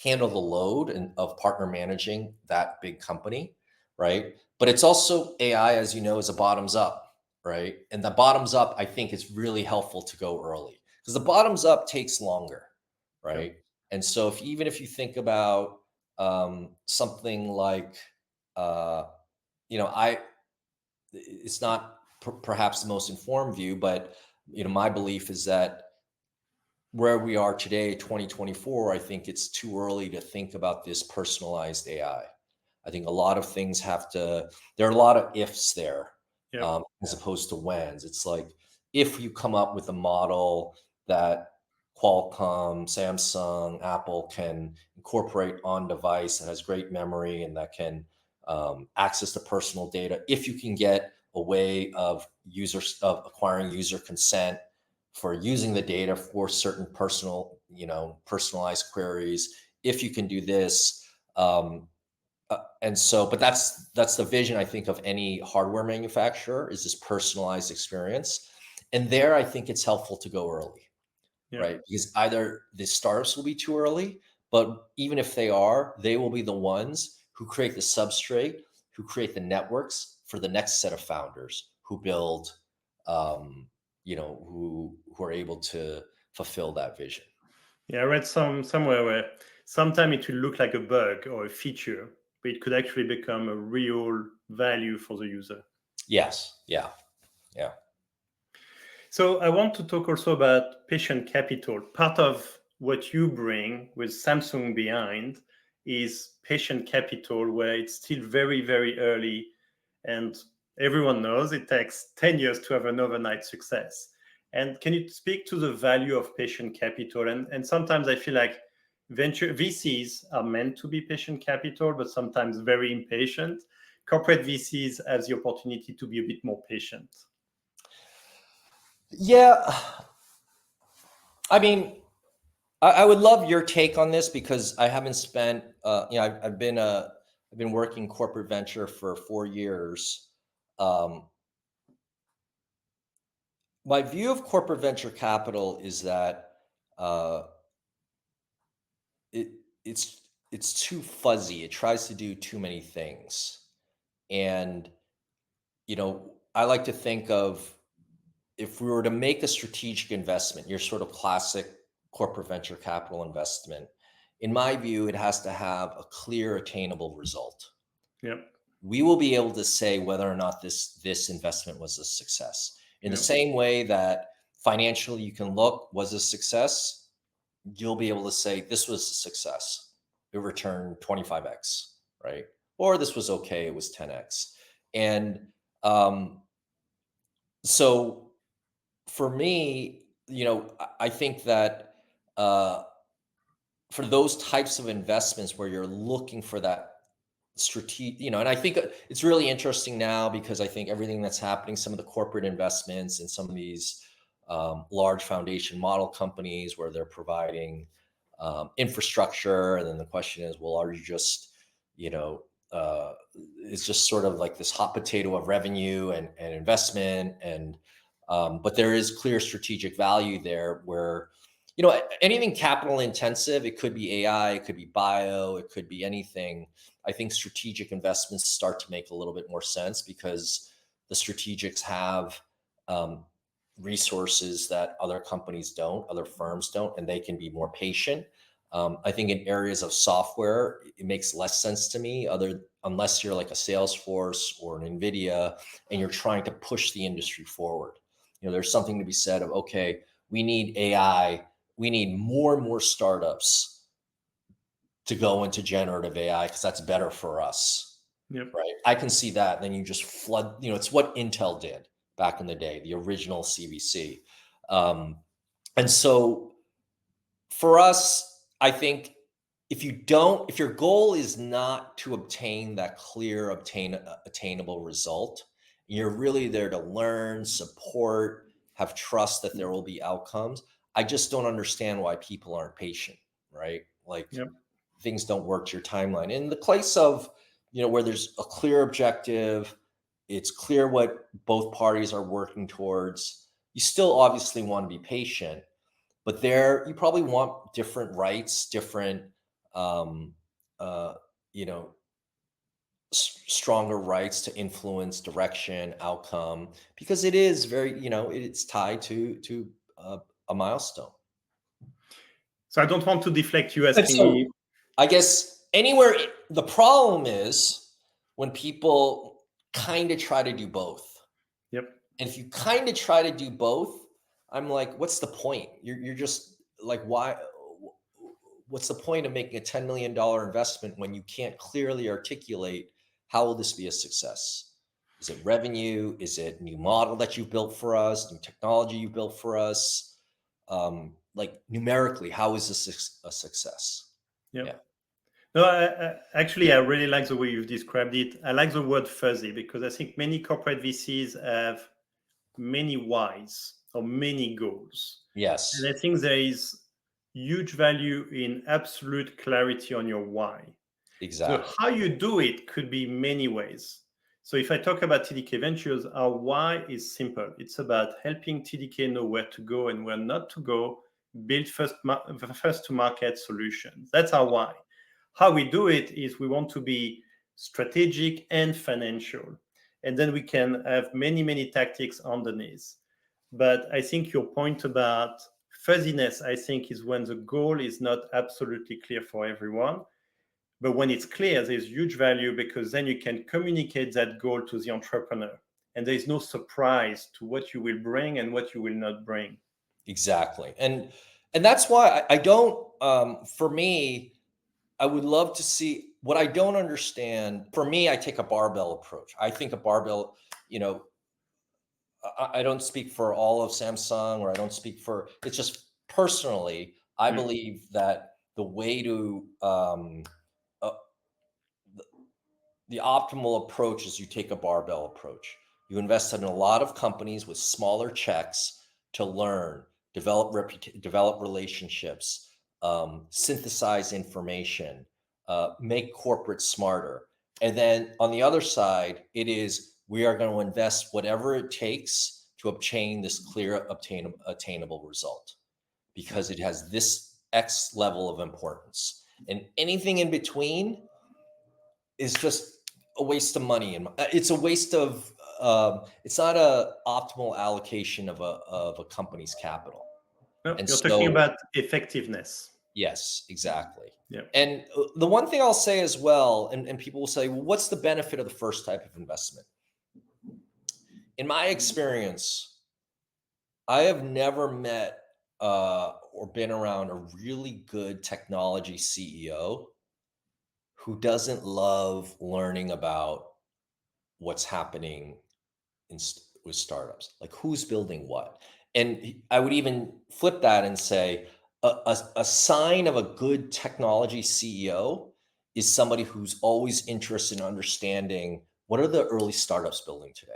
handle the load of partner managing that big company, right? But it's also AI, as you know, is a bottoms up, right? And the bottoms up, I think, is really helpful to go early because the bottoms up takes longer, Yep. right? And so even if you think about something like uh, I it's not perhaps the most informed view, but my belief is that where we are today, 2024, I think it's too early to think about this personalized AI. I think a lot of things there are a lot of ifs there, Yep. as opposed to whens. It's like if you come up with a model that Qualcomm, Samsung, Apple can incorporate on device that has great memory and that can access the personal data, if you can get a way of acquiring user consent for using the data for certain personalized queries, if you can do this. But that's the vision, I think, of any hardware manufacturer, is this personalized experience. And there, I think it's helpful to go early, Yep. right? Because either the startups will be too early, but even if they are, they will be the ones who create the substrate, who create the networks for the next set of founders who build, who are able to fulfill that vision. Yeah, I read somewhere where sometime it will look like a bug or a feature, but it could actually become a real value for the user. Yes. Yeah. Yeah. So I want to talk also about patient capital. Part of what you bring with Samsung behind is patient capital, where it's still very, very early. And everyone knows it takes 10 years to have an overnight success. And can you speak to the value of patient capital? And sometimes I feel like venture VCs are meant to be patient capital, but sometimes very impatient. Corporate VCs has the opportunity to be a bit more patient. Yeah. I mean, I would love your take on this because I haven't spent, I've been working corporate venture for 4 years. Um, my view of corporate venture capital is that uh, it it's too fuzzy. It tries to do too many things, and I like to think of, if we were to make a strategic investment, your sort of classic corporate venture capital investment, in my view, it has to have a clear, attainable result. Yep. We will be able to say whether or not this investment was a success. In the Yep. same way that financially you can look, was a success, you'll be able to say this was a success. It returned 25x, right? Or this was okay, it was 10x. And um, so for me, I think that for those types of investments where you're looking for that strategic, and I think it's really interesting now because I think everything that's happening, some of the corporate investments and some of these large foundation model companies where they're providing infrastructure, and then the question is, well, are you just, it's just sort of like this hot potato of revenue and investment, and But there is clear strategic value there where, anything capital intensive, it could be AI, it could be bio, it could be anything. I think strategic investments start to make a little bit more sense because the strategics have resources that other companies don't, other firms don't, and they can be more patient. I think in areas of software, it makes less sense to me, unless you're like a Salesforce or an NVIDIA and you're trying to push the industry forward. There's something to be said of, okay, we need AI, we need more and more startups to go into generative AI because that's better for us. Yep. Right. I can see that. And then you just flood, it's what Intel did back in the day, the original CVC. And so for us, I think if your goal is not to obtain that clear, attainable result, you're really there to learn, support, have trust that there will be outcomes. I just don't understand why people aren't patient, right? Like Yep. things don't work to your timeline. In the place of, where there's a clear objective, it's clear what both parties are working towards. You still obviously want to be patient, but there you probably want different rights, different, um, uh, you know, stronger rights to influence direction, outcome, because it is very, it's tied to a milestone. So I don't want to deflect you And asking so me. I guess the problem is when people kind of try to do both. Yep. And if you kind of try to do both, I'm like, what's the point? You're just like, why? What's the point of making a $10 million investment when you can't clearly articulate how will this be a success? Is it revenue? Is it new model that you've built for us? New technology you built for us? Like numerically, how is this a success? Yep. Yeah. No, actually, I really like the way you've described it. I like the word fuzzy because I think many corporate VCs have many whys or many goals. And Yes. I think there is huge value in absolute clarity on your why. So Exactly. how you do it could be many ways. So if I talk about TDK Ventures, our why is simple. It's about helping TDK know where to go and where not to go, build first to market solutions. That's our why. How we do it is we want to be strategic and financial. And then we can have many, many tactics underneath. But I think your point about fuzziness, I think, is when the goal is not absolutely clear for everyone. But when it's clear, there's huge value because then you can communicate that goal to the entrepreneur. And there's no surprise to what you will bring and what you will not bring. Exactly. And that's why I don't, for me, I would love to see what I don't understand. For me, I take a barbell approach. I think a barbell, I don't speak for all of Samsung, or I don't speak for, it's just personally, I Yeah. believe that the way to, uh, the optimal approach is you take a barbell approach. You invest in a lot of companies with smaller checks to learn, develop relationships, synthesize information, make corporate smarter. And then on the other side, it is we are going to invest whatever it takes to obtain this clear, attainable result because it has this X level of importance. And anything in between is just a waste of money, and it's a waste of. It's not a optimal allocation of a company's capital. No, And you're talking so, about effectiveness. yes, exactly. Yeah. And the one thing I'll say as well, and people will say, well, what's the benefit of the first type of investment? In my experience, I have never met or been around a really good technology CEO who doesn't love learning about what's happening with startups, like who's building what. And I would even flip that and say a sign of a good technology CEO is somebody who's always interested in understanding what are the early startups building today.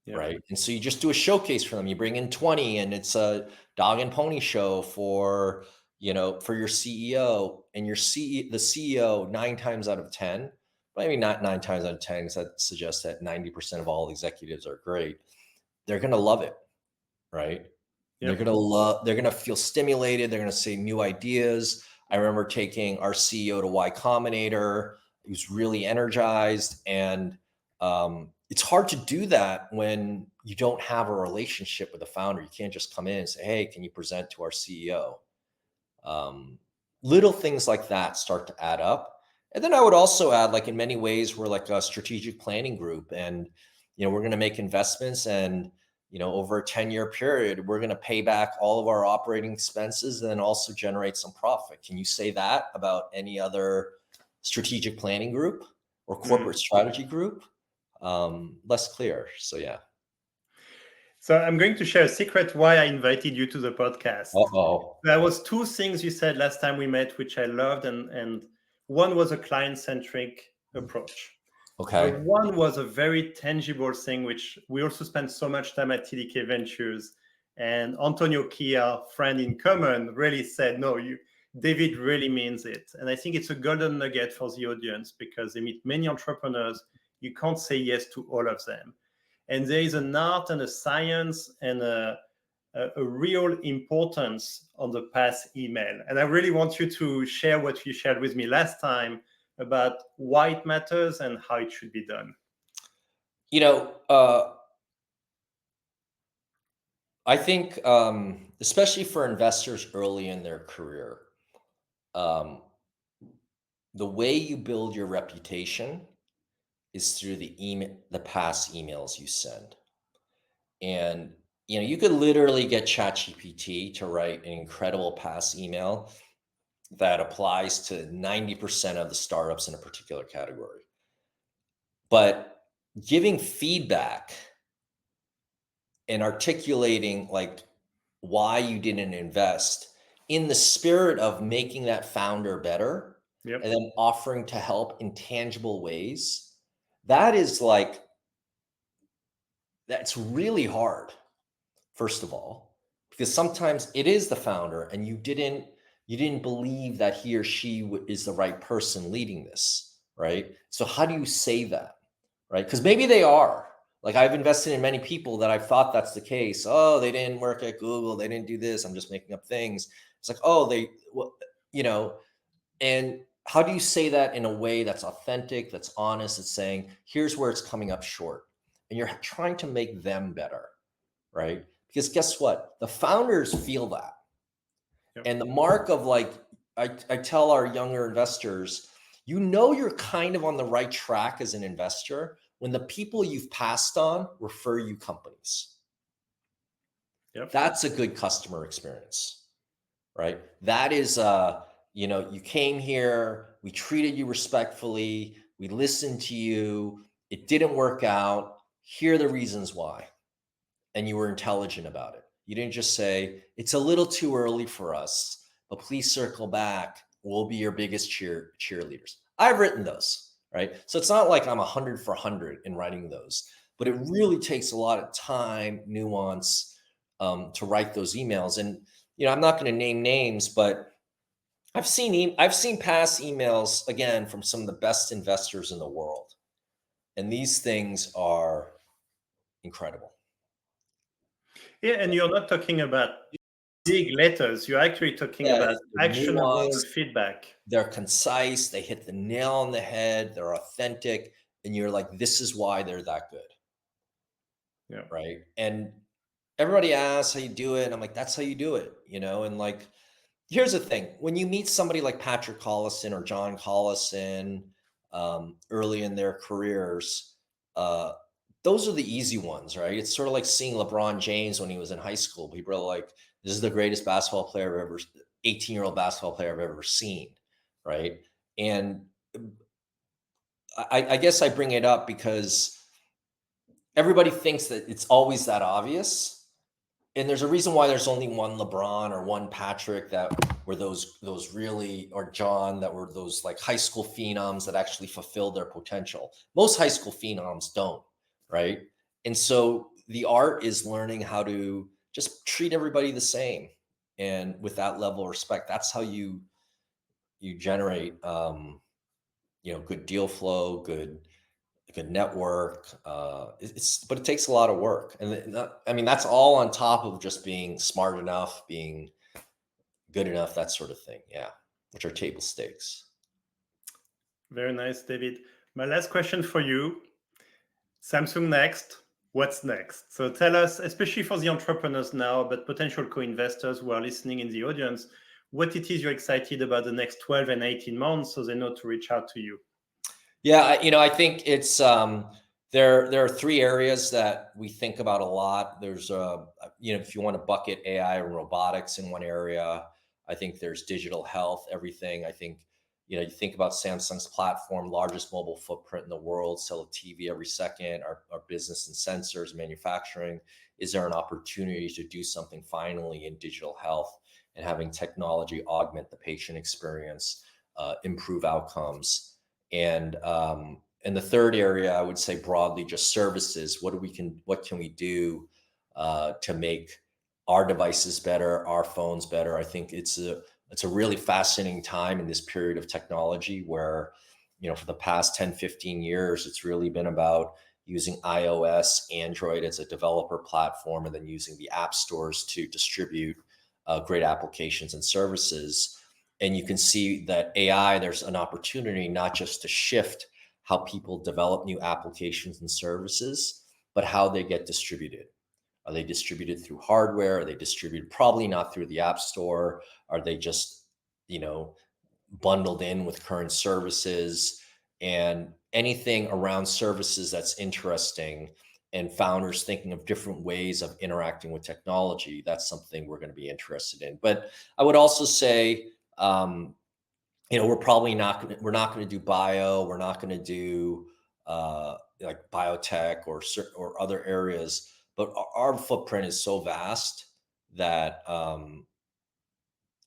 Yeah. Right. And so you just do a showcase for them. You bring in 20 and it's a dog and pony show for, for your CEO, and the CEO 9 times out of 10, maybe not 9 times out of 10, because that suggests that 90% of all executives are great. they're going to love it, right? They're Yep. going to love, they're going to feel stimulated. They're going to say new ideas. I remember taking our CEO to Y Combinator. He was really energized. And it's hard to do that when you don't have a relationship with the founder. You can't just come in and say, hey, can you present to our CEO? Um, Little things like that start to add up. And then I would also add, like, in many ways, we're like a strategic planning group, and we're going to make investments, and over a 10-year period, we're going to pay back all of our operating expenses and then also generate some profit. Can you say that about any other strategic planning group or Mm. corporate strategy group? Less clear. So yeah. So I'm going to share a secret why I invited you to the podcast. Uh-oh. There was two things you said last time we met, which I loved, and one was a client-centric approach. The Okay. one was a very tangible thing, which we also spent so much time at TDK Ventures. And Antonio Key, our friend in common, really said, no, David really means it. And I think it's a golden nugget for the audience because they meet many entrepreneurs. You can't say yes to all of them. And there is an art and a science and a real importance on the pass email. And I really want you to share what you shared with me last time about why it matters and how it should be done. You know, uh, I think, especially for investors early in their career, um, the way you build your reputation is through the past emails you send. And you could literally get ChatGPT to write an incredible past email that applies to 90% of the startups in a particular category. But giving feedback and articulating, like, why you didn't invest in the spirit of making that founder better, Yep. and then offering to help in tangible ways, that is like, that's really hard, first of all, because sometimes it is the founder and you didn't believe that he or she is the right person leading this, right? So how do you say that, right? Because maybe they are. Like, I've invested in many people that I've thought that's the case. Oh, they didn't work at Google. They didn't do this. I'm just making up things. It's like, oh, well, you know, and how do you say that in a way that's authentic, that's honest, that's saying, here's where it's coming up short. And you're trying to make them better, right? Because guess what? The founders feel that. Yep. And the mark of, like, I tell our younger investors, you're kind of on the right track as an investor when the people you've passed on refer you companies. Yep. That's a good customer experience, right? That is, you came here, we treated you respectfully, we listened to you, it didn't work out. Here are the reasons why. And you were intelligent about it. You didn't just say, it's a little too early for us, but please circle back. We'll be your biggest cheerleaders. I've written those, right? So it's not like I'm 100 for 100 in writing those, but it really takes a lot of time, nuance, to write those emails. And, I'm not going to name names, but I've seen past emails, again, from some of the best investors in the world. And these things are incredible. Yeah. And you're not talking about big letters. You're actually talking Yeah, about it's actionable nuanced. feedback. They're concise, they hit the nail on the head, they're authentic, and you're like, this is why they're that good, Yeah. right? And everybody asks how you do it, and I'm like, that's how you do it, and, like, here's the thing. When you meet somebody like Patrick Collison or John Collison, early in their careers, uh, those are the easy ones, right? It's sort of like seeing LeBron James when he was in high school. People are like, this is the greatest basketball player I've ever, 18-year-old basketball player I've ever seen, right? And I guess I bring it up because everybody thinks that it's always that obvious. And there's a reason why there's only one LeBron or one Patrick that were those really, or John, that were those, like, high school phenoms that actually fulfilled their potential. Most high school phenoms don't, right? And so the art is learning how to just treat everybody the same, and with that level of respect. That's how you generate, good deal flow, good good network. But it takes a lot of work, and I mean that's all on top of just being smart enough, being good enough, that sort of thing. Yeah, which are table stakes. Very nice, David. My last question for you, Samsung next. What's next? So tell us, especially for the entrepreneurs now, but potential co-investors who are listening in the audience, what it is you're excited about the next 12 and 18 months so they know to reach out to you. Yeah, I think it's there are three areas that we think about a lot. There's if you want to bucket AI and robotics in one area, I think there's digital health, everything. I think you think about Samsung's platform, largest mobile footprint in the world, sell a TV every second, our business in sensors, manufacturing. Is there an opportunity to do something finally in digital health and having technology augment the patient experience, improve outcomes? And the third area, I would say broadly, just services. What can we do to make our devices better, our phones better? I think it's a really fascinating time in this period of technology where, for the past 10, 15 years, it's really been about using iOS, Android as a developer platform, and then using the app stores to distribute great applications and services. And you can see that AI, there's an opportunity not just to shift how people develop new applications and services, but how they get distributed. Are they distributed through hardware? Are they distributed probably not through the App Store? Are they just, bundled in with current services? And anything around services that's interesting and founders thinking of different ways of interacting with technology, that's something we're going to be interested in. But I would also say, we're not going to do bio. We're not going to do like biotech or other areas. But our footprint is so vast that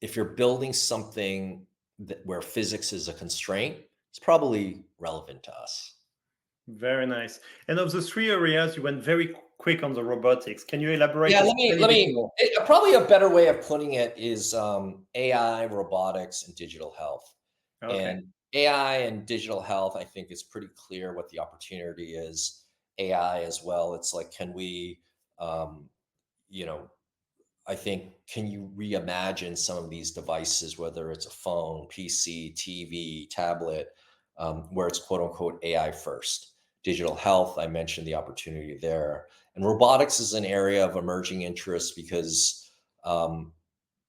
if you're building something where physics is a constraint, it's probably relevant to us. Very nice. And of the three areas, you went very quick on the robotics. Can you elaborate Yeah, a let tiny bit me. more? Probably a better way of putting it is AI, robotics, and digital health. Okay. And AI and digital health, I think it's pretty clear what the opportunity is. AI as well. It's like, can we, you know, I think, can you reimagine some of these devices, whether it's a phone, PC, TV, tablet, where it's quote unquote AI first? Digital health, I mentioned the opportunity there. And robotics is an area of emerging interest because,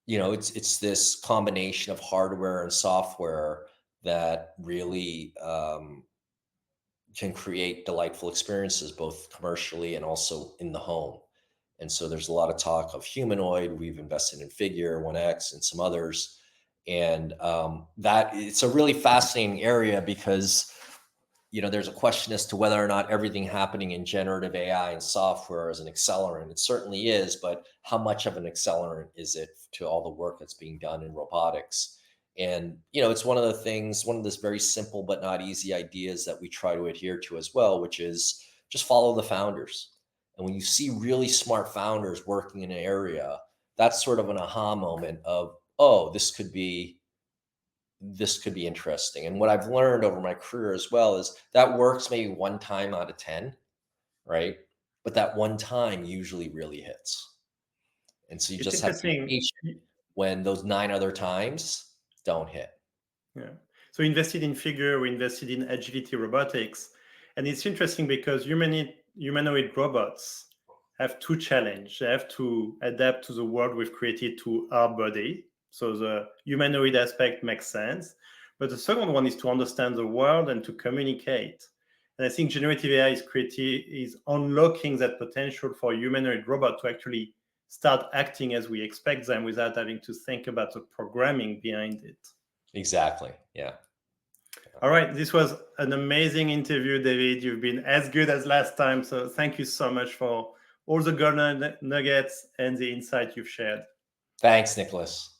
it's this combination of hardware and software that really can create delightful experiences, both commercially and also in the home. And so there's a lot of talk of humanoid. We've invested in Figure, 1X, and some others. And that it's a really fascinating area because, there's a question as to whether or not everything happening in generative AI and software is an accelerant. It certainly is, but how much of an accelerant is it to all the work that's being done in robotics? And, it's one of the things, one of this very simple but not easy ideas that we try to adhere to as well, which is just follow the founders. And when you see really smart founders working in an area, that's sort of an aha moment of, oh, this could be interesting. And what I've learned over my career as well is that works maybe one time out of 10, right? But that one time usually really hits. And so you It's just have to be interesting. patient when those 9 other times don't hit. Yeah. So we invested in Figure, we invested in agility robotics. And it's interesting because humanoid robots have two challenges. They have to adapt to the world we've created to our body. So the humanoid aspect makes sense. But the second one is to understand the world and to communicate. And I think generative AI is unlocking that potential for a humanoid robot to actually start acting as we expect them without having to think about the programming behind it. Exactly. Yeah. All right. This was an amazing interview, David. You've been as good as last time. So thank you so much for all the golden nuggets and the insight you've shared. Thanks, Nicholas.